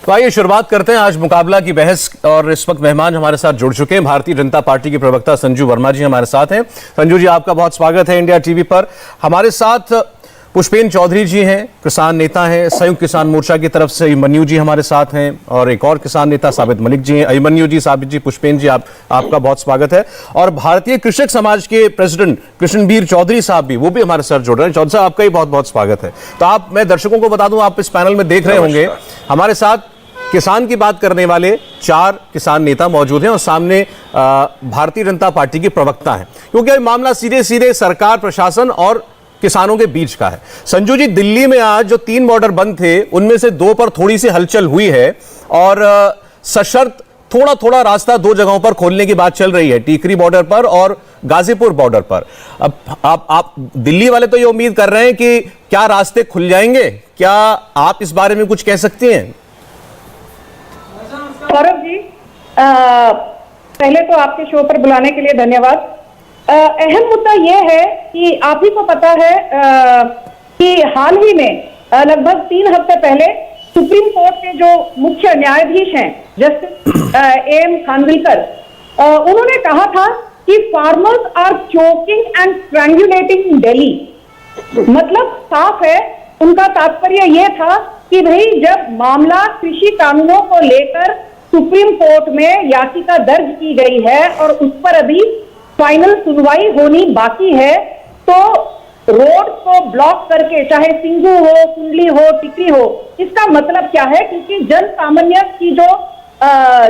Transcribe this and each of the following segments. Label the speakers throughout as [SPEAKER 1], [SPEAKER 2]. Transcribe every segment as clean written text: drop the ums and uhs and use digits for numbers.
[SPEAKER 1] तो आइए शुरुआत करते हैं आज मुकाबला की बहस। और इस वक्त मेहमान हमारे साथ जुड़ चुके हैं। भारतीय जनता पार्टी के प्रवक्ता संजू वर्मा जी हमारे साथ हैं। संजू जी, आपका बहुत स्वागत है इंडिया टीवी पर। हमारे साथ पुष्पेंद्र चौधरी जी हैं, किसान नेता हैं। संयुक्त किसान मोर्चा की तरफ से अभिमन्यु जी हमारे साथ हैं और एक और किसान नेता साबित मलिक जी हैं। अभिमन्यु जी, साबित जी, पुष्पेंद्र जी, आपका बहुत स्वागत है। और भारतीय कृषक समाज के प्रेसिडेंट कृष्णबीर चौधरी साहब भी, वो भी हमारे साथ जुड़ रहे हैं। चौधरी साहब, आपका ही बहुत बहुत स्वागत है। तो मैं दर्शकों को बता दूं, आप इस पैनल में देख रहे होंगे हमारे साथ किसान की बात करने वाले 4 किसान नेता मौजूद हैं और सामने भारतीय जनता पार्टी के प्रवक्ता हैं, क्योंकि मामला सीधे सीधे सरकार, प्रशासन और किसानों के बीच का है। संजू जी, दिल्ली में आज जो 3 बॉर्डर बंद थे, उनमें से 2 पर थोड़ी सी हलचल हुई है और सशर्त थोड़ा थोड़ा रास्ता 2 जगहों पर खोलने की बात चल रही है, टीकरी बॉर्डर पर और गाजीपुर बॉर्डर पर। अब आप दिल्ली वाले तो ये उम्मीद कर रहे हैं कि क्या रास्ते खुल जाएंगे? क्या आप इस बारे में कुछ कह सकती हैं?
[SPEAKER 2] सौरभ जी, पहले तो आपके शो पर बुलाने के लिए धन्यवाद। अहम मुद्दा यह है कि आप ही को पता है कि हाल ही में लगभग 3 हफ्ते पहले सुप्रीम कोर्ट के जो मुख्य न्यायाधीश हैं, जस्टिस AM खानविलकर, उन्होंने कहा था कि फार्मर्स आर चोकिंग एंड स्ट्रैंगुलेटिंग इन दिल्ली। मतलब साफ है, उनका तात्पर्य यह था कि भाई, जब मामला कृषि कानूनों को लेकर सुप्रीम कोर्ट में याचिका दर्ज की गई है और उस पर अभी फाइनल सुनवाई होनी बाकी है, तो रोड को ब्लॉक करके, चाहे सिंगू हो, कुंडली हो, टिकरी हो, इसका मतलब क्या है? क्योंकि जन सामान्य की जो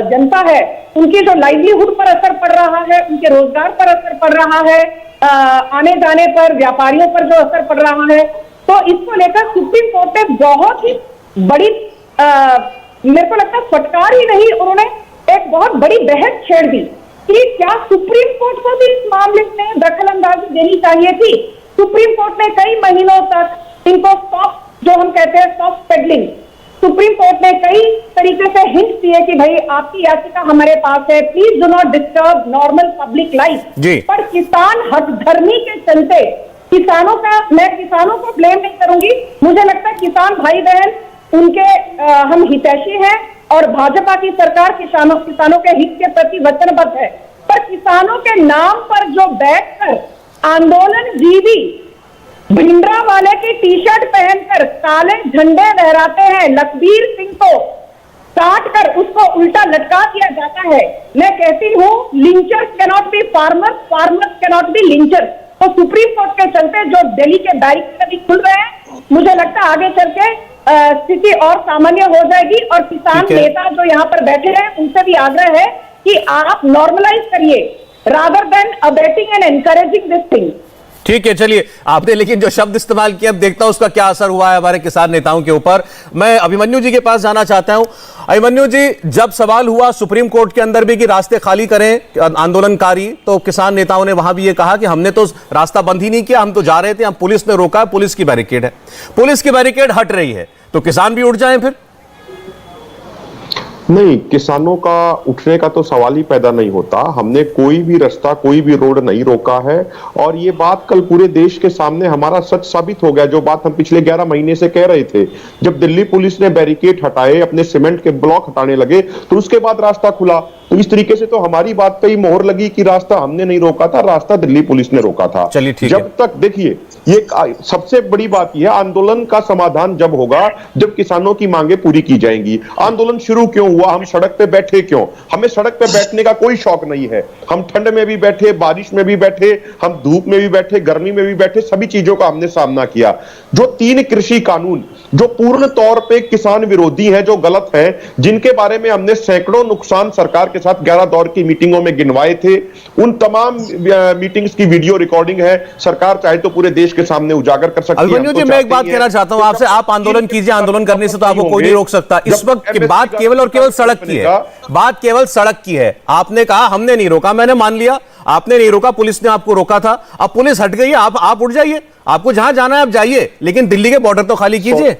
[SPEAKER 2] जनता है, उनकी जो लाइवलीहुड पर असर पड़ रहा है, उनके रोजगार पर असर पड़ रहा है, आने जाने पर, व्यापारियों पर जो असर पड़ रहा है, तो इसको लेकर सुप्रीम कोर्ट ने बहुत ही बड़ी, मेरे को लगता है फटकार ही नहीं, उन्होंने एक बहुत बड़ी बहस छेड़ दी कि क्या सुप्रीम कोर्ट को भी इस मामले में दखल अंदाजी देनी चाहिए थी। सुप्रीम कोर्ट ने कई महीनों तक इनको सॉफ्ट, जो हम कहते हैं सॉफ्ट पेडलिंग, सुप्रीम कोर्ट ने कई तरीके से हिंट दिए कि भाई, आपकी याचिका हमारे पास है, please do not disturb normal public life. पर किसान हठधर्मी के चलते किसानों का, मैं किसानों को ब्लेम नहीं करूंगी, मुझे लगता है किसान भाई बहन उनके हम हितैषी हैं और भाजपा की सरकार किसानों के हित के प्रति वचनबद्ध है। पर किसानों के नाम पर जो बैठकर आंदोलन जीवी भिंडरा वाले की टी-शर्ट पहनकर काले झंडे लहराते हैं, लखबीर सिंह को काट कर उसको उल्टा लटका दिया जाता है। मैं कहती हूँ, lynchers can not be farmers, farmers can not be lynchers. तो सुप्रीम कोर्ट के चलते जो दिल्ली के बैरिकेड अभी खुल रहे हैं, मुझे लगता है आगे चल के स्थिति और सामान्य हो जाएगी। और किसान नेता जो यहाँ पर बैठे हैं, उनसे भी आग्रह है कि आप नॉर्मलाइज करिए rather than abetting and encouraging this thing.
[SPEAKER 1] ठीक है, चलिए, आपने लेकिन जो शब्द इस्तेमाल किया, अब देखता हूं उसका क्या असर हुआ है हमारे किसान नेताओं के ऊपर। मैं अभिमन्यु जी के पास जाना चाहता हूं। अभिमन्यु जी, जब सवाल हुआ सुप्रीम कोर्ट के अंदर भी कि रास्ते खाली करें आंदोलनकारी, तो किसान नेताओं ने वहां भी ये कहा कि हमने तो रास्ता बंद ही नहीं किया, हम तो जा रहे थे, हम पुलिस ने रोका, पुलिस की बैरिकेड है, पुलिस की बैरिकेड हट रही है, तो किसान भी उठ जाएं फिर?
[SPEAKER 3] नहीं, किसानों का उठने का तो सवाल ही पैदा नहीं होता। हमने कोई भी रास्ता, कोई भी रोड नहीं रोका है और ये बात कल पूरे देश के सामने हमारा सच साबित हो गया। जो बात हम पिछले 11 महीने से कह रहे थे, जब दिल्ली पुलिस ने बैरिकेड हटाए, अपने सीमेंट के ब्लॉक हटाने लगे, तो उसके बाद रास्ता खुला। तो इस तरीके से तो हमारी बात पे ही मोहर लगी कि रास्ता हमने नहीं रोका था, रास्ता दिल्ली पुलिस ने रोका था। जब तक, देखिए, ये सबसे बड़ी बात यह है, आंदोलन का समाधान जब होगा जब किसानों की मांगे पूरी की जाएंगी। आंदोलन शुरू क्यों हुआ? हम सड़क पे बैठे क्यों? हमें सड़क पे बैठने का कोई शौक नहीं है। हम ठंड में भी बैठे, बारिश में भी बैठे, हम धूप में भी बैठे, गर्मी में भी बैठे, सभी चीजों का हमने सामना किया। जो 3 कृषि कानून जो पूर्ण तौर पे किसान विरोधी हैं, जो गलत हैं, जिनके बारे में हमने सैकड़ों नुकसान सरकार के साथ 11 दौर की मीटिंगों में गिनवाए थे, उन तमाम मीटिंग्स की वीडियो रिकॉर्डिंग है। सरकार चाहे तो पूरे देश के सामने उजागर कर सकती है।
[SPEAKER 1] अभिमन्यु जी, मैं एक बात कहना चाहता हूं आपसे, आप आंदोलन कीजिए, आंदोलन करने से तो आपको कोई नहीं रोक सकता। इस वक्त बात केवल और केवल सड़क की है, बात केवल सड़क की है। आपने कहा हमने नहीं रोका, मैंने मान लिया, आपने नहीं रोका, पुलिस ने आपको रोका था, अब पुलिस हट गई है, आप उठ जाइए, आपको जहां जाना है आप जाइए, लेकिन दिल्ली के बॉर्डर तो खाली कीजिए।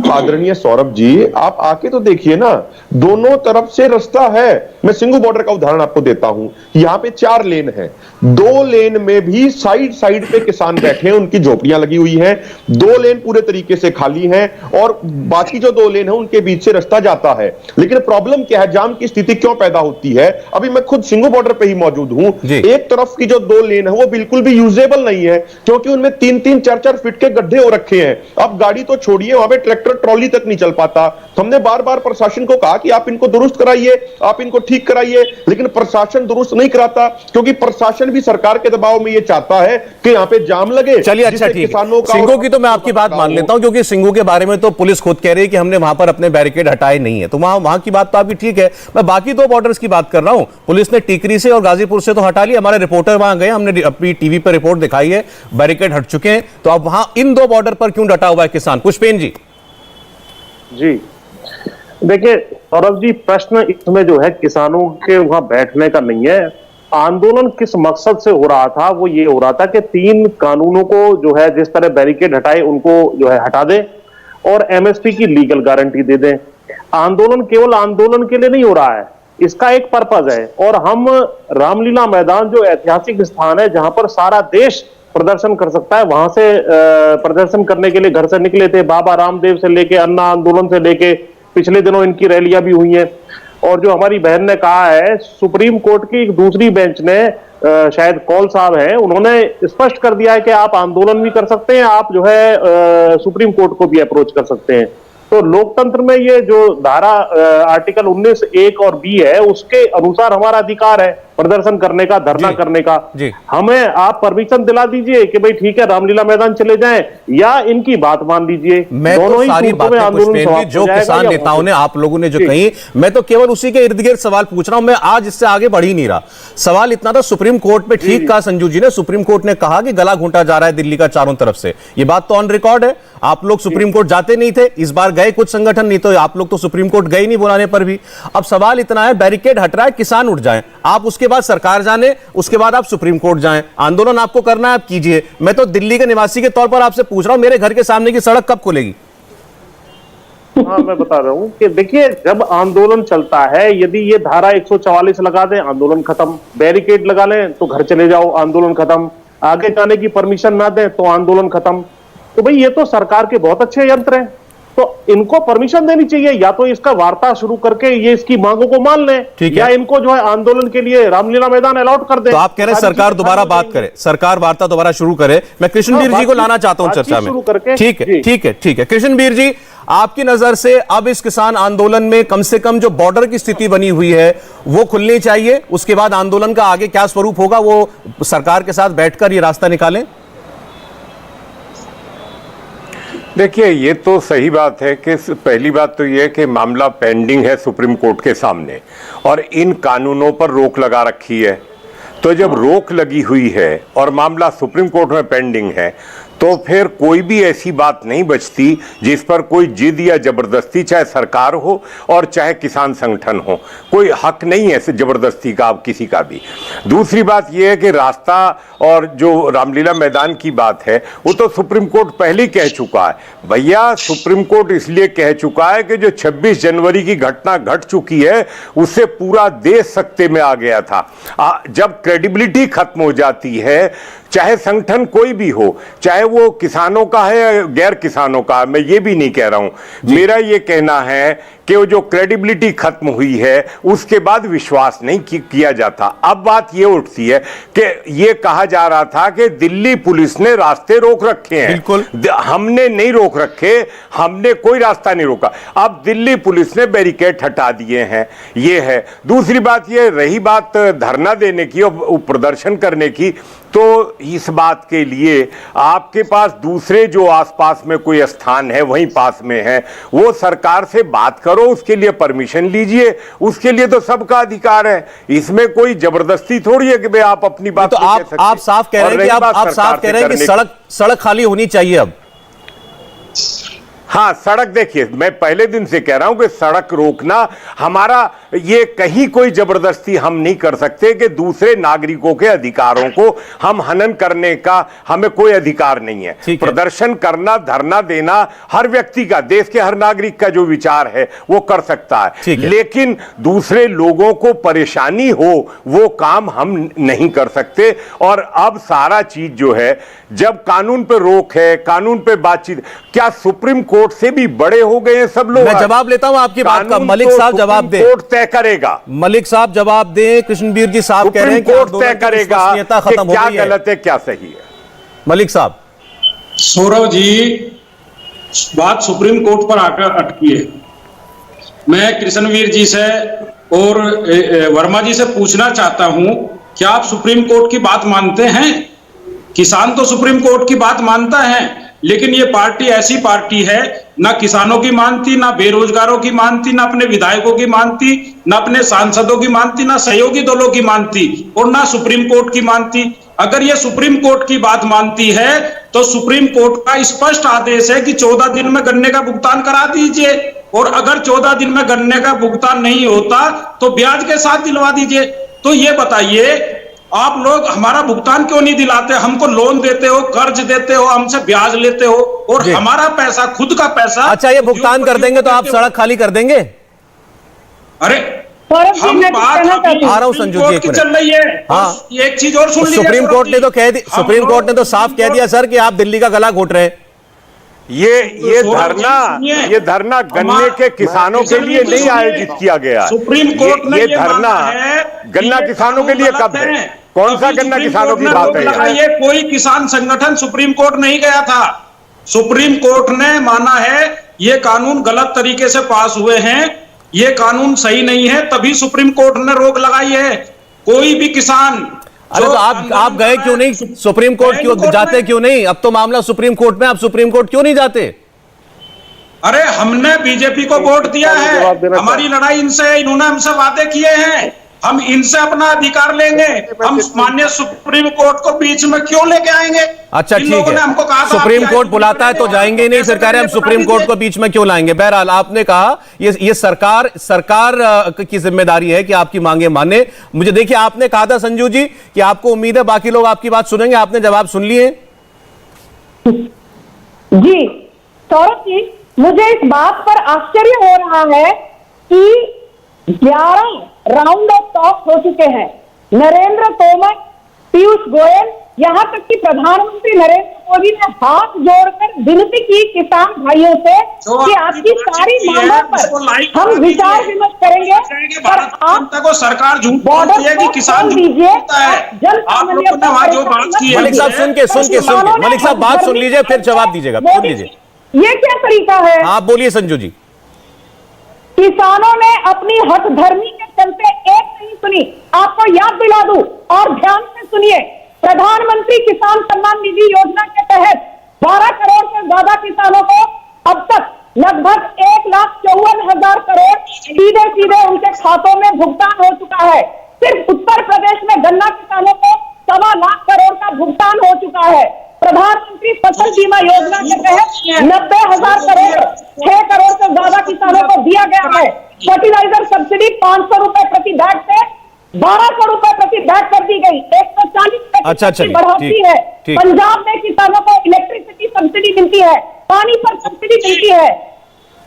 [SPEAKER 3] आदरणीय सौरभ जी, आप आके तो देखिए ना, दोनों तरफ से रास्ता है। मैं सिंगू बॉर्डर का उदाहरण आपको देता हूं। यहां पे 4 लेन है, 2 लेन में भी साइड साइड पे किसान बैठे हैं, उनकी झोपड़ियां लगी हुई हैं। 2 लेन पूरे तरीके से खाली हैं और बाकी जो 2 लेन है उनके बीच से रास्ता जाता है। लेकिन प्रॉब्लम क्या है, जाम की स्थिति क्यों पैदा होती है? अभी मैं खुद सिंगू बॉर्डर पे ही मौजूद हूं। एक तरफ की जो 2 लेन है वो बिल्कुल भी यूजेबल नहीं है, क्योंकि उनमें 3-3, 4-4 फीट के गड्ढे हो रखे हैं। अब गाड़ी तो छोड़िए, वहां पे ट्रैक्टर ट्रॉली तक नहीं चल पाता। हमने बार बार प्रशासन को कहा कि आप इनको दुरुस्त कराइए, आप इनको ठीक कराइए, लेकिन प्रशासन दुरुस्त नहीं कराता, क्योंकि प्रशासन भी सरकार के दबाव में ये चाहता है कि यहां पे जाम लगे।
[SPEAKER 1] चलिए, अच्छा ठीक है। सिंगू की तो मैं आपकी बात मान लेता हूं, क्योंकि सिंगू के बारे में तो पुलिस खुद कह रही है कि हमने वहां पर अपने बैरिकेड हटाए नहीं है, तो वहां की बात तो आपकी ठीक है। मैं बाकी 2 बॉर्डर्स की बात कर रहा हूं। पुलिस ने टीकरी से और गाजीपुर से तो हटा लिया, हमारे रिपोर्टर वहां गए, हमने अपनी टीवी पर रिपोर्ट दिखाई है, बैरिकेड हट चुके हैं। तो अब वहां इन 2 बॉर्डर पर क्यों डटा हुआ है किसान? पुष्पेन जी।
[SPEAKER 4] जी देखिए सौरभ जी, प्रश्न इसमें जो है किसानों के वहां बैठने का नहीं है। आंदोलन किस मकसद से हो रहा था, वो ये हो रहा था कि 3 कानूनों को जो है, जिस तरह बैरिकेड हटाए उनको जो है हटा दें और एमएसपी की लीगल गारंटी दे दें। आंदोलन केवल आंदोलन के लिए नहीं हो रहा है, इसका एक पर्पज है। और हम रामलीला मैदान जो ऐतिहासिक स्थान है जहां पर सारा देश प्रदर्शन कर सकता है, वहां से प्रदर्शन करने के लिए घर से निकले थे। बाबा रामदेव से लेके अन्ना आंदोलन से लेके पिछले दिनों इनकी रैलियां भी हुई हैं। और जो हमारी बहन ने कहा है, सुप्रीम कोर्ट की एक दूसरी बेंच ने, शायद कौल साहब हैं, उन्होंने स्पष्ट कर दिया है कि आप आंदोलन भी कर सकते हैं, आप जो है सुप्रीम कोर्ट को भी अप्रोच कर सकते हैं। तो लोकतंत्र में ये जो धारा आर्टिकल 19 1 और बी है, उसके अनुसार हमारा अधिकार है प्रदर्शन करने का, धरना करने का। हमें आप परमिशन दिला दीजिए कि भाई ठीक है रामलीला मैदान चले जाएं, या इनकी बात मान लीजिए।
[SPEAKER 1] मैं तो सारी बातें पुष्पेन जी जो किसान नेताओं ने, आप लोगों ने जो कही, मैं तो केवल उसी के इर्द गिर्द सवाल पूछ रहा हूं। मैं आज इससे आगे बढ़ ही नहीं रहा। सवाल इतना था, सुप्रीम कोर्ट में ठीक कहा संजू जी ने, सुप्रीम कोर्ट ने कहा कि गला घोंटा जा रहा है दिल्ली का चारों तरफ से। ये बात तो ऑन रिकॉर्ड है। आप लोग सुप्रीम कोर्ट जाते नहीं थे, इस बार गए कुछ संगठन, नहीं तो आप लोग तो सुप्रीम कोर्ट गए नहीं बुलाने पर भी। अब सवाल इतना है, बैरिकेड हट रहा है, किसान उठ जाएं, आप उसके बाद सरकार जाने, उसके बाद आप सुप्रीम कोर्ट जाएं। आंदोलन आपको करना है, आप कीजिए। मैं तो दिल्ली के निवासी के तौर पर आपसे पूछ रहा हूं, मेरे घर के सामने की सड़क कब खुलेगी?
[SPEAKER 4] हाँ, मैं बता रहा हूं कि देखिए, जब आंदोलन चलता है, यदि ये धारा 144 लगा दें, आंदोलन खत्म। बैरिकेड लगा लें तो घर चले जाओ, आंदोलन खत्म। आगे जाने की परमिशन ना दें तो आंदोलन खत्म। तो भाई ये तो सरकार के बहुत अच्छे यंत्र हैं, तो इनको परमिशन देनी चाहिए। या तो इसका वार्ता शुरू करके ये इसकी मांगों को मान लें, या इनको जो है आंदोलन के लिए रामलीला मैदान अलॉट कर दें।
[SPEAKER 1] तो आप कह रहे हैं सरकार दोबारा बात करे, सरकार वार्ता दोबारा शुरू करे। मैं कृष्णवीर जी को लाना चाहता हूं चर्चा में। ठीक है, ठीक है, ठीक है। कृष्णवीर जी, आपकी नजर से अब इस किसान आंदोलन में कम से कम जो बॉर्डर की स्थिति बनी हुई है वो खुलनी चाहिए। उसके बाद आंदोलन का आगे क्या स्वरूप होगा, वो सरकार के साथ बैठकर ये रास्ता निकालें।
[SPEAKER 5] देखिए, ये तो सही बात है कि पहली बात तो ये है कि मामला पेंडिंग है सुप्रीम कोर्ट के सामने और इन कानूनों पर रोक लगा रखी है। तो जब रोक लगी हुई है और मामला सुप्रीम कोर्ट में पेंडिंग है, तो फिर कोई भी ऐसी बात नहीं बचती जिस पर कोई जिद या जबरदस्ती, चाहे सरकार हो और चाहे किसान संगठन हो, कोई हक नहीं है ऐसे जबरदस्ती का आप किसी का भी। दूसरी बात यह है कि रास्ता और जो रामलीला मैदान की बात है वो तो सुप्रीम कोर्ट पहले ही कह चुका है। भैया, सुप्रीम कोर्ट इसलिए कह चुका है कि जो 26 जनवरी की घटना घट चुकी है उससे पूरा देश सकते में आ गया था। जब क्रेडिबिलिटी खत्म हो जाती है, चाहे संगठन कोई भी हो, चाहे वो किसानों का है या गैर किसानों का, मैं ये भी नहीं कह रहा हूं। मेरा ये कहना है कि वो जो क्रेडिबिलिटी खत्म हुई है उसके बाद विश्वास नहीं किया जाता। अब बात ये उठती है कि ये कहा जा रहा था कि दिल्ली पुलिस ने रास्ते रोक रखे हैं।
[SPEAKER 1] बिल्कुल,
[SPEAKER 5] हमने नहीं रोक रखे, हमने कोई रास्ता नहीं रोका। अब दिल्ली पुलिस ने बैरिकेड हटा दिए हैं, ये है। दूसरी बात ये रही बात धरना देने की और प्रदर्शन करने की, तो इस बात के लिए आपके पास दूसरे जो आसपास में कोई स्थान है, वहीं पास में है, वो सरकार से बात करो, उसके लिए परमिशन लीजिए, उसके लिए तो सबका अधिकार है। इसमें कोई जबरदस्ती थोड़ी है कि भाई आप अपनी बात।
[SPEAKER 1] तो आप साफ कह रहे हैं कि आप साफ कह रहे हैं कि सड़क खाली होनी चाहिए अब।
[SPEAKER 5] हाँ, सड़क देखिए, मैं पहले दिन से कह रहा हूं कि सड़क रोकना हमारा, ये कहीं कोई जबरदस्ती हम नहीं कर सकते कि दूसरे नागरिकों के अधिकारों को हम हनन करने का हमें कोई अधिकार नहीं है। प्रदर्शन करना, धरना देना हर व्यक्ति का, देश के हर नागरिक का जो विचार है वो कर सकता है, लेकिन दूसरे लोगों को परेशानी हो वो काम हम नहीं कर सकते। और अब सारा चीज जो है, जब कानून पे रोक है, कानून पे बातचीत, क्या सुप्रीम कोर्ट से भी बड़े हो गए हैं सब लोग?
[SPEAKER 1] मैं जवाब लेता हूं आपकी बात का। मलिक साहब जवाब दें।
[SPEAKER 5] कोर्ट तय करेगा।
[SPEAKER 1] मलिक साहब जवाब दें। कृष्णवीर जी साहब कह रहे हैं कि
[SPEAKER 5] कोर्ट तय करेगा कि क्या गलत है क्या सही है।
[SPEAKER 1] मलिक साहब।
[SPEAKER 6] सौरव जी, बात सुप्रीम कोर्ट पर आकर अटकी है। मैं कृष्णवीर जी से और वर्मा जी से पूछना चाहता हूं, क्या आप सुप्रीम कोर्ट की बात मानते हैं? किसान तो सुप्रीम कोर्ट की बात मानता है, लेकिन ये पार्टी ऐसी पार्टी है, ना किसानों की मानती, ना बेरोजगारों की मानती, ना अपने विधायकों की मानती, ना अपने सांसदों की मानती, ना सहयोगी दलों की मानती, और ना सुप्रीम कोर्ट की मानती। अगर ये सुप्रीम कोर्ट की बात मानती है तो सुप्रीम कोर्ट का स्पष्ट आदेश है कि 14 दिन में गन्ने का भुगतान करा दीजिए, और अगर 14 दिन में गन्ने का भुगतान नहीं होता तो ब्याज के साथ दिलवा दीजिए। तो ये बताइए, आप लोग हमारा भुगतान क्यों नहीं दिलाते? हमको लोन देते हो, कर्ज देते हो, हमसे ब्याज लेते हो, और हमारा पैसा, खुद का पैसा।
[SPEAKER 1] अच्छा, ये भुगतान कर देंगे तो आप सड़क खाली कर देंगे?
[SPEAKER 6] अरे हम बात
[SPEAKER 1] आ रहा हूं संजू जी,
[SPEAKER 6] चल रही है। हाँ, एक चीज और सुन लीजिए।
[SPEAKER 1] सुप्रीम कोर्ट ने तो कह दी, सुप्रीम कोर्ट ने तो साफ कह दिया सर कि आप दिल्ली का गला घोट रहे हैं।
[SPEAKER 5] ये धरना गन्ने के किसानों के लिए नहीं आयोजित किया गया।
[SPEAKER 6] सुप्रीम कोर्ट ने
[SPEAKER 5] ये धरना गन्ना किसानों के लिए कब है? कौन सा गन्ना किसानों की बात है?
[SPEAKER 6] ये कोई किसान संगठन सुप्रीम कोर्ट नहीं गया था। सुप्रीम कोर्ट ने माना है ये कानून गलत तरीके से पास हुए हैं, ये कानून सही नहीं है, तभी सुप्रीम कोर्ट ने रोक लगाई है। कोई भी किसान।
[SPEAKER 1] अरे तो आप गए क्यों नहीं सुप्रीम कोर्ट? क्यों जाते क्यों नहीं? अब तो मामला सुप्रीम कोर्ट में, आप सुप्रीम कोर्ट क्यों नहीं जाते?
[SPEAKER 6] अरे हमने बीजेपी को वोट दिया है, हमारी लड़ाई इनसे है, इन्होंने हमसे वादे किए हैं, हम इनसे अपना अधिकार लेंगे। हम माननीय सुप्रीम कोर्ट को बीच में क्यों लेके आएंगे?
[SPEAKER 1] अच्छा ठीक है, सुप्रीम कोर्ट बुलाता है तो जाएंगे नहीं, फिर कह रहे हैं हम सुप्रीम कोर्ट को बीच में क्यों लाएंगे? बहरहाल आपने कहा ये सरकार की जिम्मेदारी है कि आपकी मांगे माने। मुझे देखिए, आपने कहा था संजू जी कि आपको उम्मीद है बाकी लोग आपकी बात सुनेंगे, आपने जवाब सुन लिए?
[SPEAKER 2] जी सौरभ जी, मुझे इस बात पर आश्चर्य हो रहा है कि 11 राउंड ऑफ टॉक हो चुके हैं। नरेंद्र तोमर, पीयूष गोयल, यहां तक कि प्रधानमंत्री नरेंद्र मोदी ने हाथ जोड़कर विनती की किसान भाइयों से कि आपकी सारी मांगों पर हम विचार विमर्श करेंगे, पर आप
[SPEAKER 6] को सरकार झूठ बोलती है कि किसान
[SPEAKER 2] दीजिए।
[SPEAKER 1] मलिक साहब सुन के मलिक साहब बात सुन लीजिए, फिर जवाब दीजिएगा। सुन लीजिए,
[SPEAKER 2] ये क्या तरीका है?
[SPEAKER 1] आप बोलिए संजू जी।
[SPEAKER 2] किसानों ने अपनी हठधर्मी के चलते एक नहीं सुनी। आपको याद दिला दूं और ध्यान से सुनिए, प्रधानमंत्री किसान सम्मान निधि योजना के तहत 12 करोड़ से ज्यादा किसानों को अब तक लगभग 1,54,000 करोड़ सीधे सीधे उनके खातों में भुगतान हो चुका है। सिर्फ उत्तर प्रदेश में गन्ना किसानों को 1.25 लाख करोड़ का भुगतान हो चुका है। प्रधानमंत्री फसल बीमा योजना के तहत 90,000 करोड़, 6 करोड़ से ज्यादा किसानों को दिया गया है। फर्टिलाइजर सब्सिडी 500 रुपए प्रति बैग से 1200 रुपए प्रति बैग कर दी गई, 140 बढ़ोतरी है। पंजाब में किसानों को इलेक्ट्रिसिटी सब्सिडी मिलती है, पानी पर सब्सिडी मिलती है,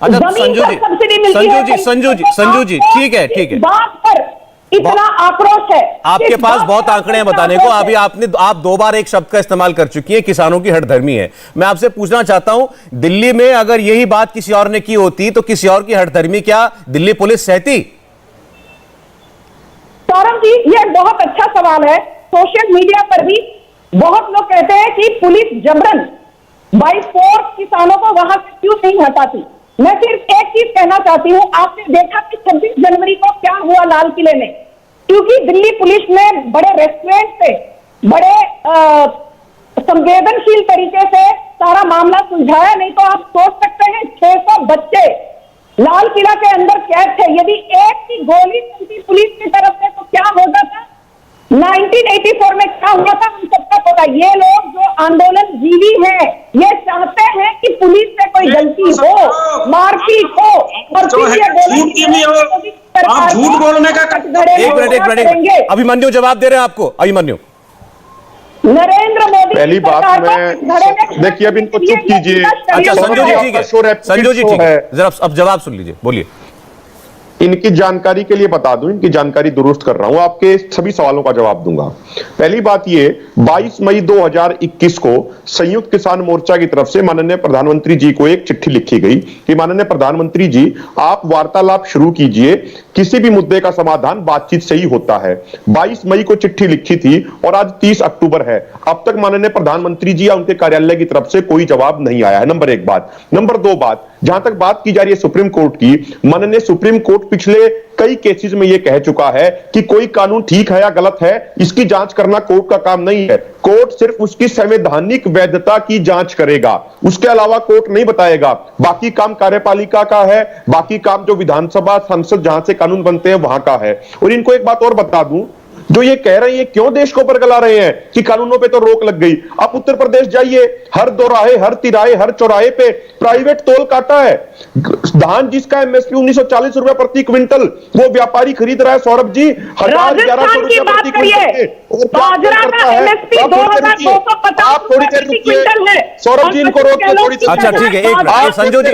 [SPEAKER 2] जमीन पर सब्सिडी मिलती है।
[SPEAKER 1] संजू जी ठीक है,
[SPEAKER 2] बात पर इतना आक्रोश है।
[SPEAKER 1] आपके पास बहुत आंकड़े हैं बताने को। अभी आप 2 बार एक शब्द का इस्तेमाल कर चुकी हैं, किसानों की हठधर्मी है। मैं आपसे पूछना चाहता हूं, दिल्ली में अगर यही बात किसी और ने की होती तो किसी और की हठधर्मी क्या दिल्ली पुलिस सहती?
[SPEAKER 2] सौरभ जी, ये बहुत अच्छा सवाल है। सोशल मीडिया पर भी बहुत लोग कहते हैं कि पुलिस जबरन बाई फोर्स किसानों को वहां से क्यों नहीं हटाती। मैं सिर्फ एक चीज कहना चाहती हूँ, आपने देखा कि 26 जनवरी को क्या हुआ लाल किले में, क्योंकि दिल्ली पुलिस ने बड़े रेस्टोरेंट से बड़े संवेदनशील तरीके से सारा मामला सुलझाया। नहीं तो आप सोच सकते हैं 600 बच्चे लाल किला के अंदर कैद थे। यदि एक की गोली चलती पुलिस की तरफ से तो क्या होता था? 1984 में क्या हुआ था हम सबका पता। ये लोग जो आंदोलन जीवी हैं, ये चाहते हैं कि पुलिस से कोई गलती हो, मारपीट हो, और
[SPEAKER 6] जो
[SPEAKER 2] फिर
[SPEAKER 6] है
[SPEAKER 2] ये बोला
[SPEAKER 6] झूठ की भी हो, आप झूठ बोलने का
[SPEAKER 1] एक मिनट अभिमन्यु जवाब दे रहे हैं आपको। अभिमन्यु,
[SPEAKER 2] नरेंद्र मोदी
[SPEAKER 3] पहली
[SPEAKER 2] की
[SPEAKER 3] बात
[SPEAKER 2] सरकार को
[SPEAKER 3] मैं
[SPEAKER 2] इस घड़े में
[SPEAKER 3] देखिए, अब इनको चुप कीजिए।
[SPEAKER 1] अच्छा संजू जी ठीक है, संजू जी ठीक है, जरा अब जवाब सुन लीजिए, बोलिए।
[SPEAKER 3] इनकी जानकारी के लिए बता दूं, इनकी जानकारी दुरुस्त कर रहा हूं, आपके सभी सवालों का जवाब दूंगा। पहली बात ये, 22 मई 2021 को संयुक्त किसान मोर्चा की तरफ से माननीय प्रधानमंत्री जी को एक चिट्ठी लिखी गई कि माननीय प्रधानमंत्री जी, आप वार्तालाप शुरू कीजिए, किसी भी मुद्दे का समाधान बातचीत से ही होता है। 22 मई को चिट्ठी लिखी थी और आज 30 अक्टूबर है, अब तक माननीय प्रधानमंत्री जी या उनके कार्यालय की तरफ से कोई जवाब नहीं आया है। नंबर एक बात। नंबर दो बात, जहां तक बात की जा रही है सुप्रीम कोर्ट की, माननीय सुप्रीम कोर्ट पिछले कई केसेस में यह कह चुका है कि कोई कानून ठीक है या गलत है, इसकी जांच करना कोर्ट का काम नहीं है। कोर्ट सिर्फ उसकी संवैधानिक वैधता की जांच करेगा, उसके अलावा कोर्ट नहीं बताएगा। बाकी काम कार्यपालिका का है, बाकी काम जो विधानसभा संसद जहां से कानून बनते हैं वहां का है। और इनको एक बात और बता दूं, जो ये कह रहे हैं क्यों देश को बरगला रहे हैं कि कानूनों पे तो रोक लग गई। आप उत्तर प्रदेश जाइए, हर दोराहे, हर तिराहे, हर चौराहे पे प्राइवेट तोल काटा है। धान जिसका एमएसपी 1940 रुपए प्रति क्विंटल, वो व्यापारी खरीद रहा है सौरभ जी 1150 रुपए प्रति क्विंटल।
[SPEAKER 2] बाजरा का एमएसपी 2250
[SPEAKER 3] आप थोड़ी देर रुकिए सौरभ जी, इनको रोकिए थोड़ी देर।
[SPEAKER 1] अच्छा ठीक है, एक मिनट संजू जी,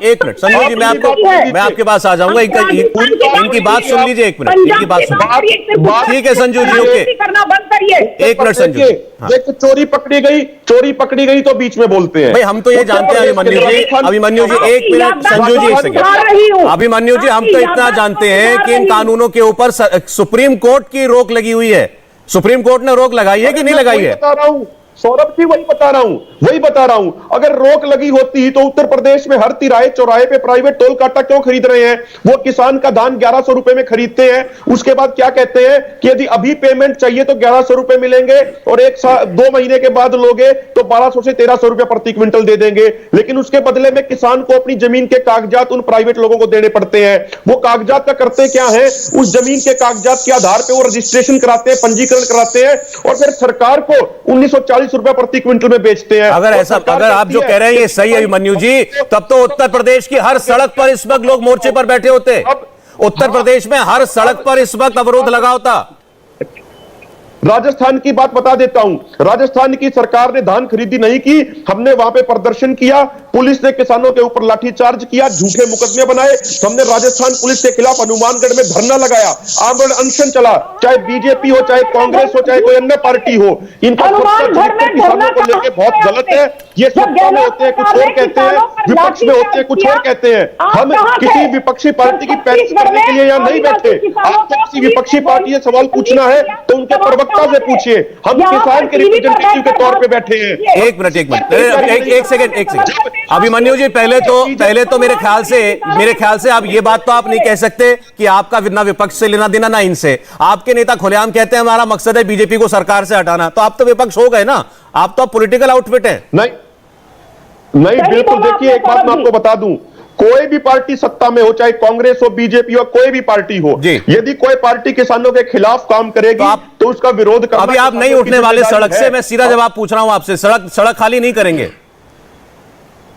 [SPEAKER 1] एक मिनट संजू जी, मैं आपके पास आ जाऊंगा। इनकी बात सुन लीजिए, एक मिनट इनकी बात सुन। ठीक है संजू जी, ओके,
[SPEAKER 2] करना बंद करिए।
[SPEAKER 1] एक मिनट संजू जी।
[SPEAKER 3] देखो, चोरी पकड़ी गई तो बीच में बोलते हैं।
[SPEAKER 1] भाई हम तो ये जानते हैं अभिमन्यु जी, एक मिनट संजू जी, एक सेकंड। अभिमन्यु जी, हम तो इतना जानते हैं कि इन कानूनों के ऊपर सुप्रीम कोर्ट की रोक लगी हुई है। सुप्रीम कोर्ट ने रोक लगाई है कि नहीं लगाई है?
[SPEAKER 3] बता रहा हूं सौरभ जी, वही बता रहा हूं। अगर रोक लगी होती तो उत्तर प्रदेश में हर तिराहे चौराहे पे प्राइवेट तोल काटा क्यों खरीद रहे हैं? वो किसान का धान 1100 रुपए में खरीदते हैं, उसके बाद क्या कहते हैं कि यदि अभी पेमेंट चाहिए तो 1100 रुपए मिलेंगे और 2 महीने के बाद लोगे तो 1200 से 1300 रुपए प्रति क्विंटल दे देंगे। लेकिन उसके बदले में किसान को अपनी जमीन के कागजात उन प्राइवेट लोगों को देने पड़ते हैं। वो कागजात का करते क्या है, उस जमीन के कागजात के आधार पर वो रजिस्ट्रेशन कराते हैं, पंजीकरण कराते हैं और फिर सरकार को 1940 रुपए प्रति क्विंटल में बेचते हैं।
[SPEAKER 1] अगर आप जो कह रहे हैं ये सही है अभिमन्यु जी, तब तो उत्तर प्रदेश की हर सड़क पर इस वक्त लोग मोर्चे पर बैठे होते। उत्तर प्रदेश में हर सड़क पर इस वक्त अवरोध लगा होता।
[SPEAKER 3] राजस्थान की बात बता देता हूं। राजस्थान की सरकार ने धान खरीदी नहीं की, हमने वहां पे प्रदर्शन किया, पुलिस ने किसानों के ऊपर लाठीचार्ज किया, झूठे मुकदमे बनाए, हमने राजस्थान पुलिस के खिलाफ हनुमानगढ़ में धरना लगाया, आमरण अनशन चला, चाहे बीजेपी हो, चाहे कांग्रेस हो, चाहे कोई अन्य पार्टी हो। इनका किसानों को लेकर बहुत गलत है। ये सत्ता में होते हैं कुछ और कहते हैं, विपक्ष में होते हैं कुछ और कहते हैं। हम किसी विपक्षी पार्टी की पैरवी करने के लिए यहाँ नहीं बैठे। आपको किसी विपक्षी पार्टी से सवाल पूछना है तो उनके प्रवक्ता से पूछिए, हम किसान के रिप्रेजेंटेटिव के तौर पे बैठे हैं।
[SPEAKER 1] एक मिनट एक सेकंड अभिमन्यु जी, पहले तो मेरे ख्याल से आप ये बात तो आप नहीं कह सकते कि आपका ना विपक्ष से लेना देना ना इनसे। आपके नेता खुलेआम कहते हैं हमारा मकसद है बीजेपी को सरकार से हटाना, तो आप तो विपक्ष हो गए ना, आप तो पॉलिटिकल आउटफिट है।
[SPEAKER 3] नहीं बिल्कुल। देखिए, एक बात मैं आपको बता दूं, कोई भी पार्टी सत्ता में हो, चाहे कांग्रेस हो, बीजेपी हो, कोई भी पार्टी हो, यदि कोई पार्टी किसानों के खिलाफ काम करेगी तो उसका विरोध करना।
[SPEAKER 1] अभी आप नहीं उठने वाले सड़क से, मैं सीधा जवाब पूछ रहा हूं आपसे, सड़क खाली नहीं करेंगे?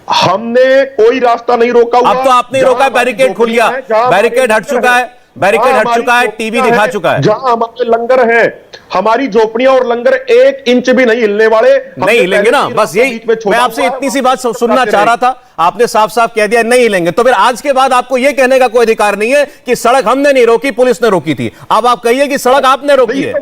[SPEAKER 3] हमने कोई रास्ता नहीं रोका हुआ।
[SPEAKER 1] अब तो आपने रोका, बैरिकेड खुल गया, बैरिकेड हट चुका है, टीवी दिखा चुका है।
[SPEAKER 3] जहां हमारे लंगर हैं, हमारी झोपड़ियां और लंगर 1 इंच भी नहीं हिलने वाले,
[SPEAKER 1] नहीं हिलेंगे ना, बस यही मैं आपसे इतनी सी बात सुनना चाह रहा था। आपने साफ साफ कह दिया नहीं हिलेंगे, तो फिर आज के बाद आपको यह कहने का कोई अधिकार नहीं है कि सड़क हमने नहीं रोकी, पुलिस ने रोकी थी। अब आप कहिए कि सड़क आपने रोकी है,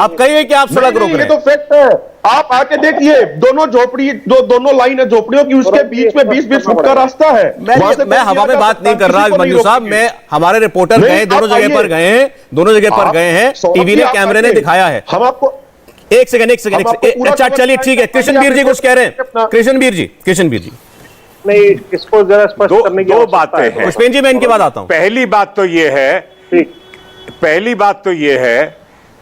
[SPEAKER 1] आप कहिए कि आप सड़क रोक रहे हैं।
[SPEAKER 3] तो फैक्ट है, आप आके देखिए, दोनों झोपड़ी, दोनों लाइन है झोपड़ियों की, उसके बीच में 20-20 फुट का रास्ता है।
[SPEAKER 1] मैं हवा में बात नहीं कर रहा अभिमन्यु साहब, मैं हमारे रिपोर्टर गए, दोनों जगह पर गए हैं, टीवी ने, कैमरे ने दिखाया है।
[SPEAKER 3] हम आपको
[SPEAKER 1] एक सेकंड अच्छा चलिए ठीक है, कृष्णवीर जी कुछ कह रहे हैं। कृष्णवीर जी
[SPEAKER 4] नहीं, इसको जरा स्पष्ट करने की
[SPEAKER 5] दो बातें हैं।
[SPEAKER 1] पुष्पेन जी, मैं इनकी बात आता हूं।
[SPEAKER 5] पहली बात तो यह है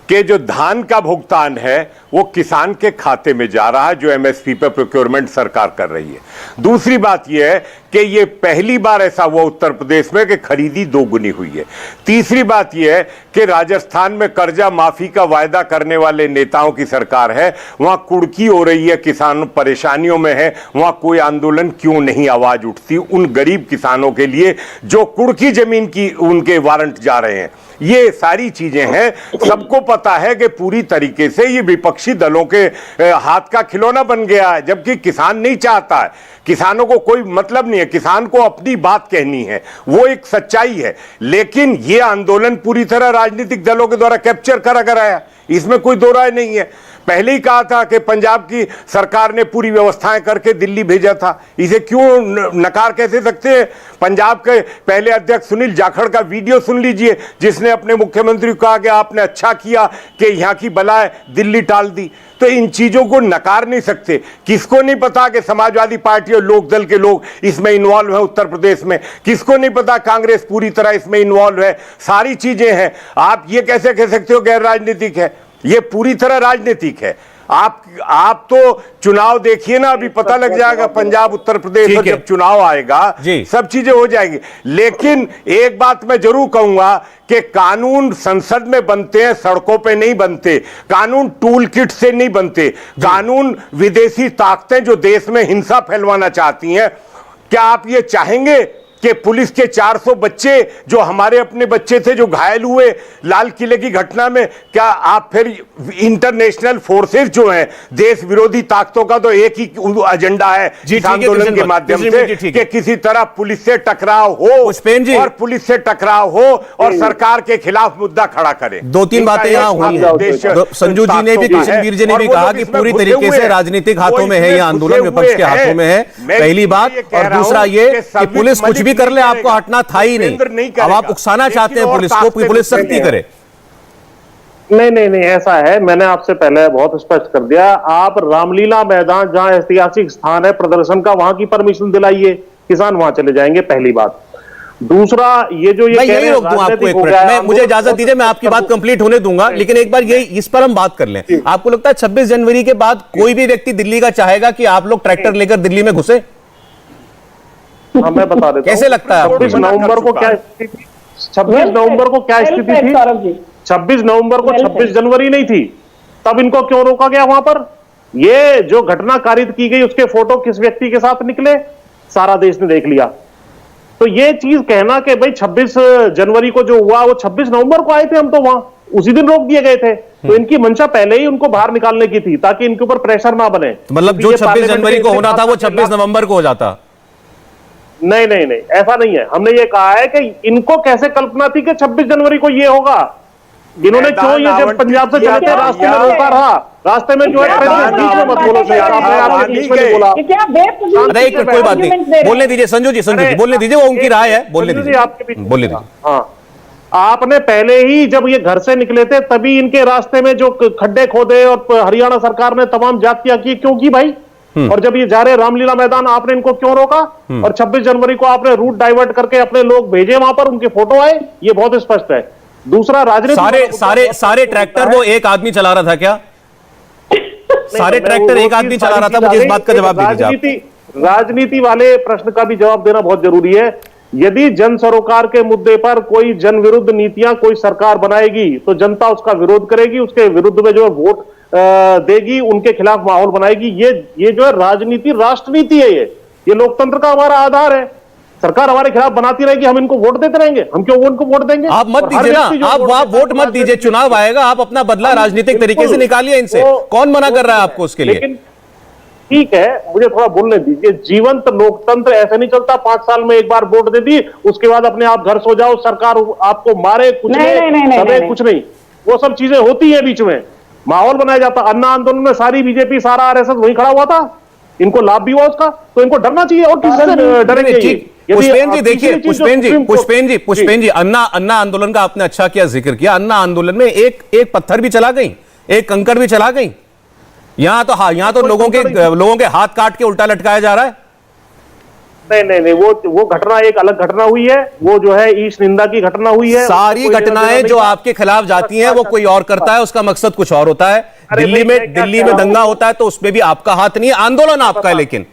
[SPEAKER 5] कि जो धान का भुगतान है वो किसान के खाते में जा रहा है, जो एमएसपी पर प्रोक्योरमेंट सरकार कर रही है। दूसरी बात यह है कि ये पहली बार ऐसा हुआ उत्तर प्रदेश में कि खरीदी दोगुनी हुई है। तीसरी बात यह है कि राजस्थान में कर्जा माफी का वायदा करने वाले नेताओं की सरकार है, वहां कुड़की हो रही है, किसान परेशानियों में है, वहां कोई आंदोलन क्यों नहीं आवाज उठती उन गरीब किसानों के लिए जो कुड़की जमीन की उनके वारंट जा रहे हैं। ये सारी चीजें हैं, सबको पता है कि पूरी तरीके से ये विपक्षी दलों के हाथ का खिलौना बन गया है, जबकि किसान नहीं चाहता है, किसानों को कोई मतलब नहीं है, किसान को अपनी बात कहनी है, वो एक सच्चाई है। लेकिन ये आंदोलन पूरी तरह राजनीतिक दलों के द्वारा कैप्चर करा गया, इसमें कोई दो राय नहीं है। पहले ही कहा था कि पंजाब की सरकार ने पूरी व्यवस्थाएं करके दिल्ली भेजा था, इसे क्यों नकार कैसे सकते हैं। पंजाब के पहले अध्यक्ष सुनील जाखड़ का वीडियो सुन लीजिए, जिसने अपने मुख्यमंत्री को कहा कि आपने अच्छा किया कि यहां की बलाएं दिल्ली टाल दी। तो इन चीजों को नकार नहीं सकते। किसको नहीं पता कि समाजवादी पार्टी और लोकदल के लोग इसमें इन्वॉल्व है उत्तर प्रदेश में, किसको नहीं पता कांग्रेस पूरी तरह इसमें इन्वॉल्व है, सारी चीजें हैं। आप ये कैसे कह सकते हो गैर राजनीतिक है, ये पूरी तरह राजनीतिक है। आप तो चुनाव देखिए ना, अभी पता लग जाएगा पंजाब उत्तर प्रदेश में जब चुनाव आएगा सब चीजें हो जाएंगी। लेकिन एक बात मैं जरूर कहूंगा कि कानून संसद में बनते हैं, सड़कों पे नहीं बनते, कानून टूल किट से नहीं बनते, कानून विदेशी ताकतें जो देश में हिंसा फैलवाना चाहती हैं। क्या आप ये चाहेंगे कि पुलिस के 400 बच्चे जो हमारे अपने बच्चे थे जो घायल हुए लाल किले की घटना में, क्या आप फिर इंटरनेशनल फोर्सेस जो हैं, देश विरोधी ताकतों का तो एक ही एजेंडा है इस आंदोलन के माध्यम से कि किसी तरह पुलिस से टकराव हो और पुलिस से टकराव हो और सरकार के खिलाफ मुद्दा खड़ा करे।
[SPEAKER 1] दो तीन बातें यहाँ हुई हैं। संजू जी ने भी, कृष्णवीर जी ने भी कहा कि पूरी तरीके से राजनीतिक हाथों में है ये आंदोलन, विपक्ष के हाथों में है, पहली बात। और दूसरा ये कि पुलिस कुछ भी कर ले, आपको हटना था ही नहीं। अब आप उकसाना चाहते हैं पुलिस को, पुलिस सख्ती करे।
[SPEAKER 4] नहीं ऐसा है, मैंने आपसे पहले बहुत स्पष्ट कर दिया। आप रामलीला मैदान जहां ऐतिहासिक स्थान है प्रदर्शन का, वहां की परमिशन दिलाइए, किसान वहां चले जाएंगे, पहली बात। दूसरा, ये जो ये
[SPEAKER 1] यही रोक दूं आपको एक मिनट, मुझे इजाजत दीजिए, मैं आपकी बात कंप्लीट होने दूंगा, लेकिन एक बार ये इस पर हम बात कर लें। आपको लगता है 26 जनवरी के बाद कोई भी व्यक्ति दिल्ली का चाहेगा कि आप लोग ट्रैक्टर लेकर दिल्ली में घुसे?
[SPEAKER 4] हाँ, मैं बता देता हूं।
[SPEAKER 1] कैसे लगता है?
[SPEAKER 4] 26 नवंबर को क्या स्थिति थी? 26 नवंबर को क्या स्थिति थी? 26 नवंबर को 26 जनवरी नहीं थी, तब इनको क्यों रोका गया वहां पर? ये जो घटना कारित की गई उसके फोटो किस व्यक्ति के साथ निकले, सारा देश ने देख लिया। तो ये चीज कहना कि भाई 26 जनवरी को जो हुआ वो 26 नवंबर को आए थे, हम तो वहां उसी दिन रोक दिए गए थे। तो इनकी मंशा पहले ही उनको बाहर निकालने की थी ताकि इनके ऊपर प्रेशर ना बने।
[SPEAKER 1] मतलब जो 26 जनवरी को होना था वो 26 नवंबर को हो जाता?
[SPEAKER 4] नहीं, ऐसा नहीं है। हमने ये कहा है कि इनको कैसे कल्पना थी कि 26 जनवरी को ये होगा। इन्होंने क्यों ये जब पंजाब से चले थे रास्ते में रोका रहा, रास्ते में जो है बीच में मत बोलो से यार, आपने आपके बीच में बोला।
[SPEAKER 1] अरे एक मिनट, कोई बात नहीं, बोलने दीजिए संजू जी, बोलने दीजिए, वो उनकी राय है, बोलने दीजिए, बोलने दीजिए।
[SPEAKER 4] हाँ, आपने पहले ही जब ये घर से निकले थे तभी इनके रास्ते में जो खड्डे खोदे और हरियाणा सरकार ने तमाम जातियां की, क्यों की भाई? और जब ये जा रहे रामलीला मैदान, आपने इनको क्यों रोका? और 26 जनवरी को आपने रूट डाइवर्ट करके अपने लोग भेजे वहां पर, उनके फोटो आए, ये बहुत स्पष्ट है। दूसरा, राजनीति
[SPEAKER 1] सारे ट्रैक्टर वो एक आदमी चला रहा था क्या? सारे ट्रैक्टर एक आदमी चला रहा था? मुझे इस बात का जवाब दीजिए।
[SPEAKER 4] राजनीति वाले प्रश्न का भी जवाब देना बहुत जरूरी है। यदि जन सरोकार के मुद्दे पर कोई जन विरुद्ध नीतियां कोई सरकार बनाएगी तो जनता उसका विरोध करेगी, उसके विरुद्ध में जो है वोट देगी, उनके खिलाफ माहौल बनाएगी। ये जो है राजनीति, राष्ट्रनीति है, ये लोकतंत्र का हमारा आधार है। सरकार हमारे खिलाफ बनाती रहेगी, हम इनको वोट देते रहेंगे, हम क्यों उनको वोट देंगे?
[SPEAKER 1] आप मत दीजिए ना, आप वहां वोट मत दीजिए, चुनाव आएगा, आप अपना बदला राजनीतिक तरीके से निकालिए इनसे। कौन मना कर रहा है आपको उसके लिए?
[SPEAKER 4] लेकिन ठीक है, मुझे थोड़ा बोलने दीजिए। जीवंत लोकतंत्र ऐसे नहीं चलता, 5 साल में एक बार वोट दे दी, उसके बाद अपने आप घर सो जाओ, सरकार आपको मारे, कुछ नहीं, कुछ नहीं, वो सब चीजें होती है। बीच में माहौल बनाया जाता। अन्ना आंदोलन में सारी बीजेपी, सारा आरएसएस वहीं खड़ा हुआ था, इनको लाभ भी हुआ उसका, तो इनको डरना चाहिए। और किससे डरेंगे?
[SPEAKER 1] पुष्पेन जी देखिए, पुष्पेन जी, अन्ना आंदोलन का आपने अच्छा किया जिक्र किया। अन्ना आंदोलन में एक पत्थर भी चला गई, एक कंकड़ भी चला गई। यहां तो लोगों के हाथ काट के उल्टा लटकाया जा रहा है।
[SPEAKER 4] नहीं, वो घटना एक अलग घटना हुई है। वो जो है ईश निंदा की घटना हुई है।
[SPEAKER 1] सारी घटनाएं जो आपके खिलाफ जाती हैं वो कोई और करता है, उसका मकसद कुछ और होता है। दिल्ली में दंगा होता है तो उसमें भी आपका हाथ नहीं है, आंदोलन आपका है। लेकिन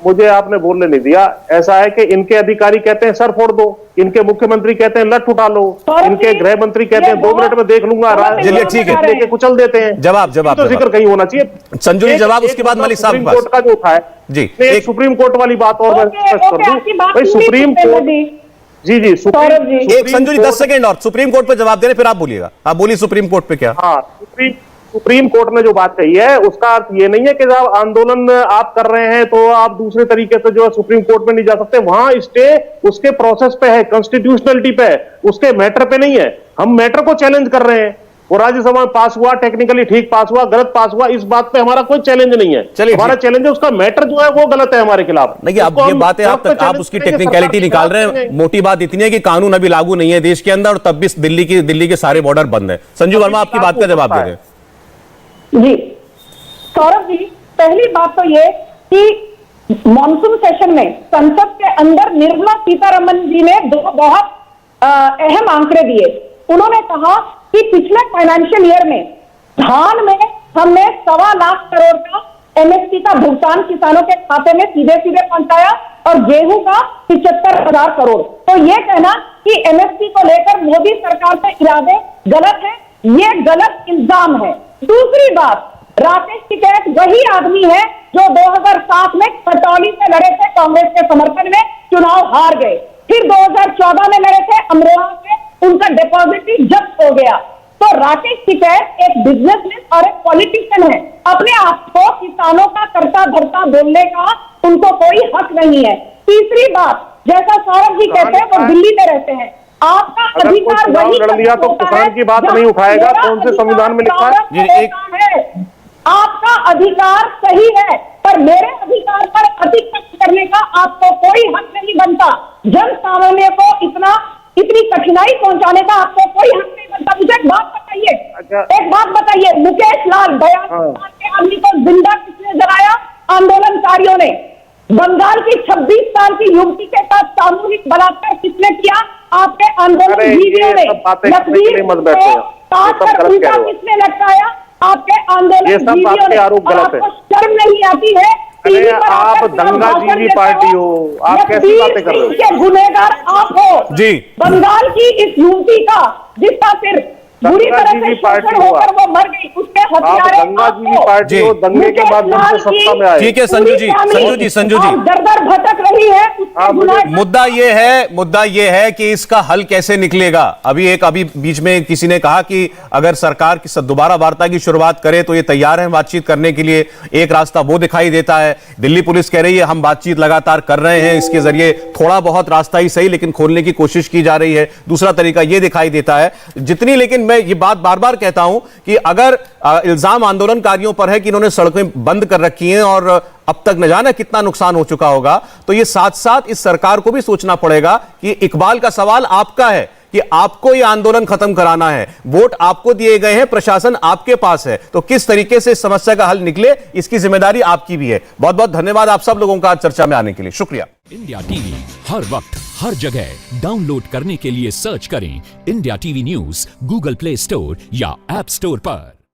[SPEAKER 4] मुझे आपने बोलने नहीं दिया। ऐसा है कि इनके अधिकारी कहते हैं सर फोड़ दो, इनके मुख्यमंत्री कहते हैं लठ उठा लो, इनके गृह मंत्री कहते हैं 2 मिनट में देख लूंगा,
[SPEAKER 1] चलिए ठीक है,
[SPEAKER 4] लेके कुछल देते हैं।
[SPEAKER 1] जवाब
[SPEAKER 4] तो जिक्र कहीं होना चाहिए।
[SPEAKER 1] संजू जी जवाब, उसके बाद मलिक साहब
[SPEAKER 4] सुप्रीम कोर्ट का जो उठा है
[SPEAKER 1] जी,
[SPEAKER 4] एक सुप्रीम कोर्ट वाली बात और मैं स्पष्ट कर दूं भाई। सुप्रीम कोर्ट जी
[SPEAKER 1] संजू जी 10 सेकंड और सुप्रीम कोर्ट पे जवाब दे रहे, फिर आप बोलिएगा। आप बोलिए सुप्रीम कोर्ट पे क्या।
[SPEAKER 4] हाँ, सुप्रीम कोर्ट ने जो बात कही है उसका अर्थ ये नहीं है कि जब आंदोलन आप कर रहे हैं तो आप दूसरे तरीके से जो है सुप्रीम कोर्ट में नहीं जा सकते। वहां स्टे उसके प्रोसेस पे है, कॉन्स्टिट्यूशनलिटी पे है, उसके मैटर पे नहीं है। हम मैटर को चैलेंज कर रहे हैं। वो राज्यसभा में पास हुआ, टेक्निकली ठीक पास हुआ, गलत पास हुआ, इस बात पे हमारा कोई चैलेंज नहीं है। हमारा चैलेंज है उसका मैटर जो है वो गलत है हमारे खिलाफ।
[SPEAKER 1] नहीं, अब ये बात है आप उसकी टेक्निकलिटी निकाल रहे हैं। मोटी बात इतनी है कि कानून अभी लागू नहीं है देश के अंदर और तब भी दिल्ली के सारे बॉर्डर बंद है। संजू वर्मा आपकी बात का जवाब दे रहे हैं।
[SPEAKER 2] जी सौरभ जी, पहली बात तो ये कि मॉनसून सेशन में संसद के अंदर निर्मला सीतारमन जी ने 2 बहुत अहम आंकड़े दिए। उन्होंने कहा कि पिछले फाइनेंशियल ईयर में धान में हमने 1.25 लाख करोड़ का एमएसपी का भुगतान किसानों के खाते में सीधे पहुंचाया और गेहूं का 75,000 करोड़। तो ये कहना कि एमएसपी को लेकर मोदी सरकार के इरादे गलत है, ये गलत इल्जाम है। दूसरी बात, राकेश टिकैत वही आदमी है जो 2007 में खटौली से लड़े थे, कांग्रेस के समर्थन में चुनाव हार गए, फिर 2014 में लड़े थे अमरोहा से, उनका डिपॉजिट भी जब्त हो गया। तो राकेश टिकैत एक बिजनेसमैन और एक पॉलिटिशियन है। अपने आप को किसानों का करता धरता बोलने का उनको कोई हक नहीं है। तीसरी बात, जैसा सौरभ जी कहते हैं वो दिल्ली में रहते हैं, आपका अधिकार वही
[SPEAKER 4] लड़ लिया तो किसान की बात नहीं उठाएगा, कौन से संविधान में लिखा
[SPEAKER 2] है? आपका अधिकार सही है, पर मेरे अधिकार पर अतिक्रमण करने का आपको कोई हक नहीं बनता। जन सामान्य को इतनी कठिनाई पहुंचाने का आपको कोई हक नहीं बनता। मुझे एक बात बताइए, मुकेश लाल 42 साल के आदमी को जिंदा किसने जलाया? आंदोलनकारियों ने। बंगाल की 26 साल की युवती के साथ सामूहिक बलात्कार किसने किया? आपके आंदोलनजीवियों ने। लखबीर को काट कर उल्टा किसने लटकाया? आपके आंदोलनजीवियों ने। आपको शर्म नहीं आती है?
[SPEAKER 4] आप दंगाजीवी पार्टी हो, आप कैसी बातें कर रहे हो?
[SPEAKER 2] के गुनहगार आप हो जी। बंगाल की इस युवती का जिसका सिर बुरी तरह से शोषण होकर वो मर गई, उसके हत्यारे
[SPEAKER 4] पार्टी हो, दंगे के बाद सत्ता में आए।
[SPEAKER 1] ठीक है संजू जी
[SPEAKER 2] दर भटक रही है।
[SPEAKER 1] मुद्दा ये है कि इसका हल कैसे निकलेगा। अभी बीच में किसी ने कहा कि अगर सरकार की दोबारा वार्ता की शुरुआत करे तो ये तैयार है बातचीत करने के लिए। एक रास्ता वो दिखाई देता है। दिल्ली पुलिस कह रही है हम बातचीत लगातार कर रहे हैं, इसके जरिए थोड़ा बहुत रास्ता ही सही लेकिन खोलने की कोशिश की जा रही है। दूसरा तरीका ये दिखाई देता है जितनी, लेकिन मैं ये बात बार बार कहता हूं कि अगर इल्जाम आंदोलनकारियों पर है कि इन्होंने सड़कें बंद कर रखी हैं और अब तक न जाने कितना नुकसान हो चुका होगा, तो ये साथ साथ इस सरकार को भी सोचना पड़ेगा कि इकबाल का सवाल आपका है कि आपको ये आंदोलन खत्म कराना है, वोट आपको दिए गए हैं, प्रशासन आपके पास है, तो किस तरीके से इस समस्या का हल निकले इसकी जिम्मेदारी आपकी भी है। बहुत बहुत धन्यवाद आप सब लोगों का चर्चा में आने के लिए, शुक्रिया।
[SPEAKER 7] इंडिया टीवी हर वक्त हर जगह डाउनलोड करने के लिए सर्च करें India TV news Google play store या ऐप स्टोर पर।